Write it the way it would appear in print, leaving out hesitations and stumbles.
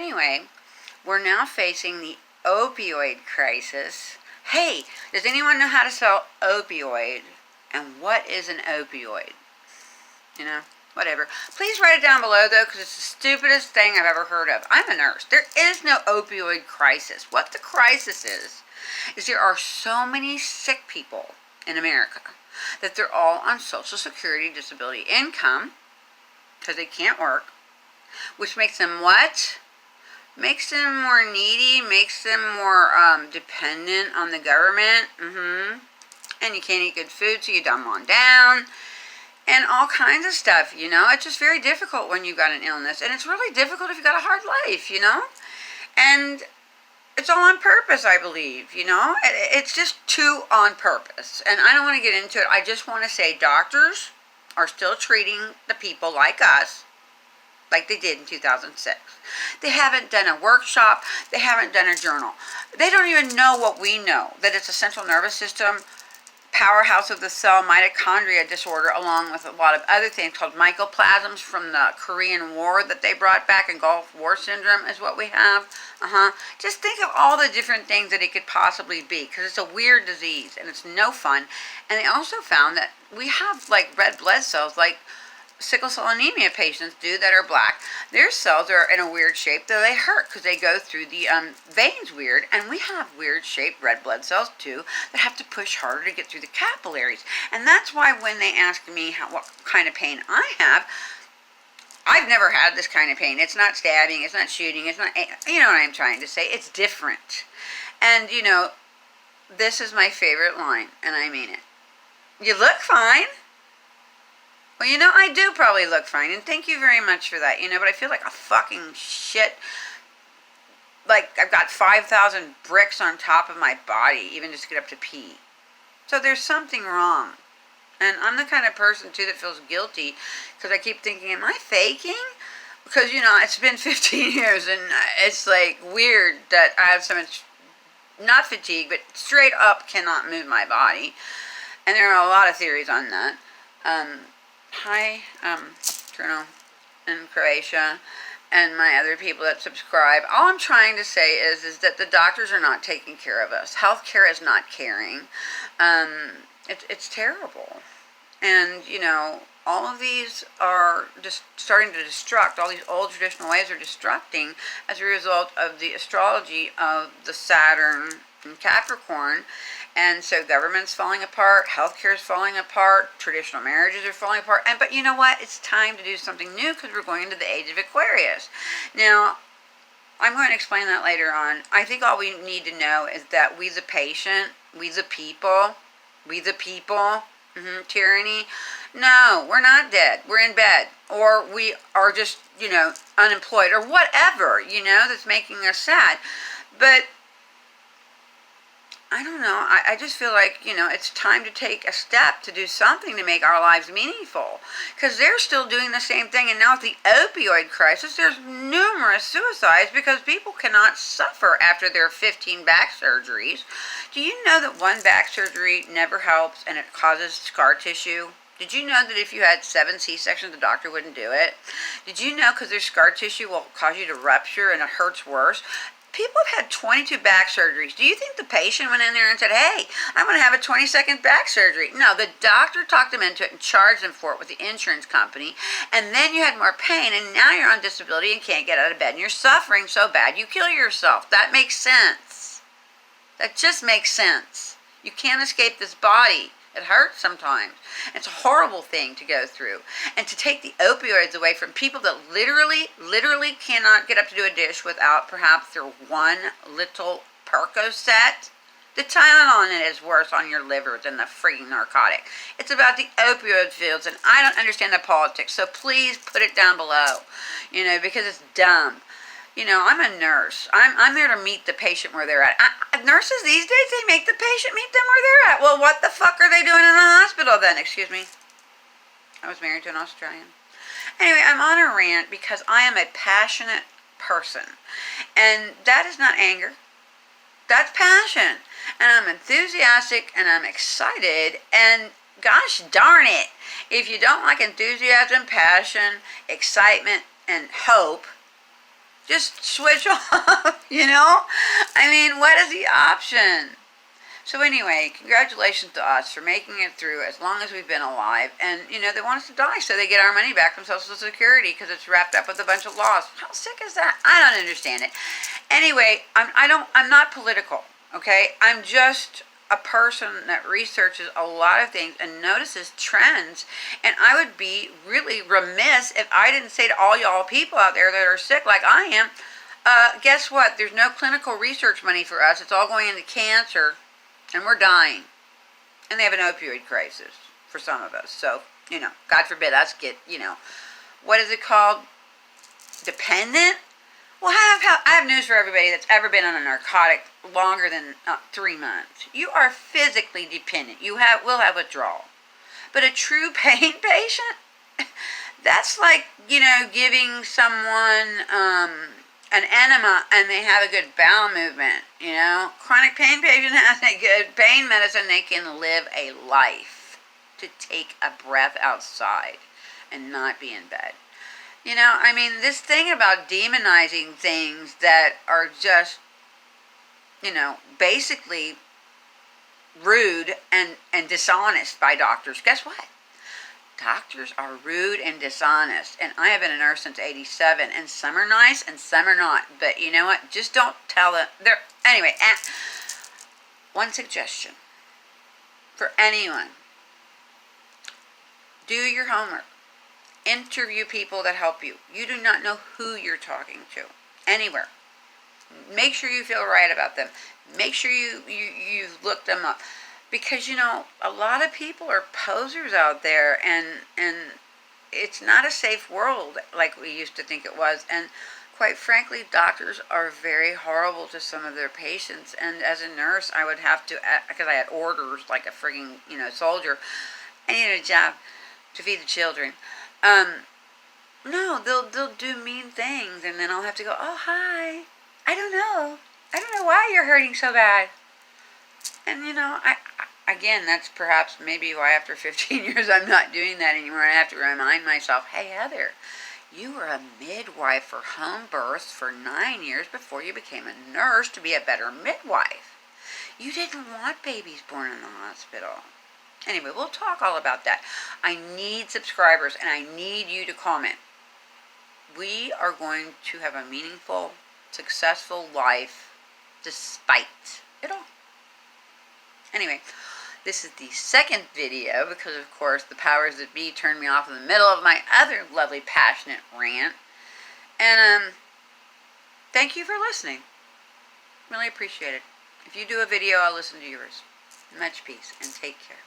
anyway, we're now facing the opioid crisis. Hey, does anyone know how to spell opioid? And what is an opioid? You know, whatever. Please write it down below, though, because it's the stupidest thing I've ever heard of. I'm a nurse. There is no opioid crisis. What the crisis is there are so many sick people in America that they're all on Social Security disability income because they can't work, which makes them what? Makes them more needy, makes them more dependent on the government. And you can't eat good food, so you dumb on down. And all kinds of stuff, you know. It's just very difficult when you've got an illness. And it's really difficult if you've got a hard life, you know. And it's all on purpose, I believe, you know. It's just too on purpose. And I don't want to get into it. I just want to say doctors are still treating the people like us like they did in 2006. They haven't done a workshop. They haven't done a journal. They don't even know what we know, that it's a central nervous system powerhouse of the cell mitochondria disorder, along with a lot of other things called mycoplasms from the Korean War that they brought back, and Gulf War syndrome is what we have. Just think of all the different things that it could possibly be, because it's a weird disease and it's no fun. And they also found that we have like red blood cells, like sickle cell anemia patients do, that are black. Their cells are in a weird shape that they hurt because they go through the veins weird, and we have weird shaped red blood cells too that have to push harder to get through the capillaries. And that's why when they ask me what kind of pain I have, I've never had this kind of pain. It's not stabbing, it's not shooting, it's not, you know what I'm trying to say, it's different. And you know, this is my favorite line, and I mean it. You look fine. Well, you know, I do probably look fine, and thank you very much for that, you know, but I feel like a fucking shit. Like, I've got 5,000 bricks on top of my body, even just to get up to pee. So there's something wrong. And I'm the kind of person, too, that feels guilty, because I keep thinking, am I faking? Because, you know, it's been 15 years, and it's, like, weird that I have so much, not fatigue, but straight up cannot move my body. And there are a lot of theories on that. Hi, Trino in Croatia, and my other people that subscribe. All I'm trying to say is that the doctors are not taking care of us. Healthcare is not caring. It's terrible. And, you know, all of these are just starting to destruct. All these old traditional ways are destructing as a result of the astrology of the Saturn and Capricorn. And so government's falling apart, healthcare is falling apart, traditional marriages are falling apart. But you know what? It's time to do something new, because we're going into the age of Aquarius. Now, I'm going to explain that later on. I think all we need to know is that we the patient, we the people, tyranny. No, we're not dead. We're in bed. Or we are just, you know, unemployed or whatever, you know, that's making us sad. But I don't know, I just feel like, you know, it's time to take a step to do something to make our lives meaningful. Because they're still doing the same thing, and now with the opioid crisis, there's numerous suicides because people cannot suffer after their 15 back surgeries. Do you know that one back surgery never helps and it causes scar tissue? Did you know that if you had 7 C-sections, the doctor wouldn't do it? Did you know because their scar tissue will cause you to rupture and it hurts worse? People have had 22 back surgeries. Do you think the patient went in there and said, hey, I'm going to have a 22nd back surgery? No, the doctor talked them into it and charged them for it with the insurance company. And then you had more pain, and now you're on disability and can't get out of bed, and you're suffering so bad you kill yourself. That makes sense. That just makes sense. You can't escape this body. It hurts sometimes. It's a horrible thing to go through. And to take the opioids away from people that literally cannot get up to do a dish without perhaps their one little Percocet. The Tylenol in it is worse on your liver than the freaking narcotic. It's about the opioid fields, and I don't understand the politics. So please put it down below, you know, because it's dumb. You know, I'm a nurse. I'm there to meet the patient where they're at. Nurses these days, they make the patient meet them where they're at. Well, what the fuck are they doing in the hospital then? Excuse me. I was married to an Australian. Anyway, I'm on a rant because I am a passionate person. And that is not anger. That's passion. And I'm enthusiastic and I'm excited. And gosh darn it, if you don't like enthusiasm, passion, excitement, and hope, Just switch off, you know? I mean, what is the option? So anyway, congratulations to us for making it through as long as we've been alive. And, you know, they want us to die so they get our money back from Social Security because it's wrapped up with a bunch of laws. How sick is that? I don't understand it. Anyway, I'm not political, okay? I'm just a person that researches a lot of things and notices trends. And I would be really remiss if I didn't say to all y'all people out there that are sick like I am, guess what? There's no clinical research money for us. It's all going into cancer. And we're dying. And they have an opioid crisis for some of us. So, you know, God forbid us get, you know, what is it called? Dependent? Well, I have news for everybody that's ever been on a narcotic longer than 3 months. You are physically dependent. You will have withdrawal. But a true pain patient, that's like, you know, giving someone an enema and they have a good bowel movement, you know. Chronic pain patient has a good pain medicine. They can live a life to take a breath outside and not be in bed. You know, I mean, this thing about demonizing things that are just, you know, basically rude and dishonest by doctors. Guess what? Doctors are rude and dishonest, and I have been a nurse since '87, and some are nice and some are not. But you know what? Just don't tell them. Anyway, one suggestion for anyone: do your homework. Interview people that help you. You do not know who you're talking to anywhere. Make sure you feel right about them. Make sure you've looked them up. Because, you know, a lot of people are posers out there, and it's not a safe world like we used to think it was. And quite frankly, doctors are very horrible to some of their patients. And as a nurse, I would have to, because I had orders like a frigging, you know, soldier. I needed a job to feed the children. No, they'll do mean things, and then I'll have to go, oh, hi. I don't know why you're hurting so bad. And, you know, again, that's perhaps maybe why after 15 years I'm not doing that anymore. I have to remind myself, hey, Heather, you were a midwife for home births for 9 years before you became a nurse to be a better midwife. You didn't want babies born in the hospital. Anyway, we'll talk all about that. I need subscribers, and I need you to comment. We are going to have a meaningful, successful life despite it all. Anyway, this is the second video because, of course, the powers that be turned me off in the middle of my other lovely, passionate rant. And thank you for listening. Really appreciate it. If you do a video, I'll listen to yours. Much peace and take care.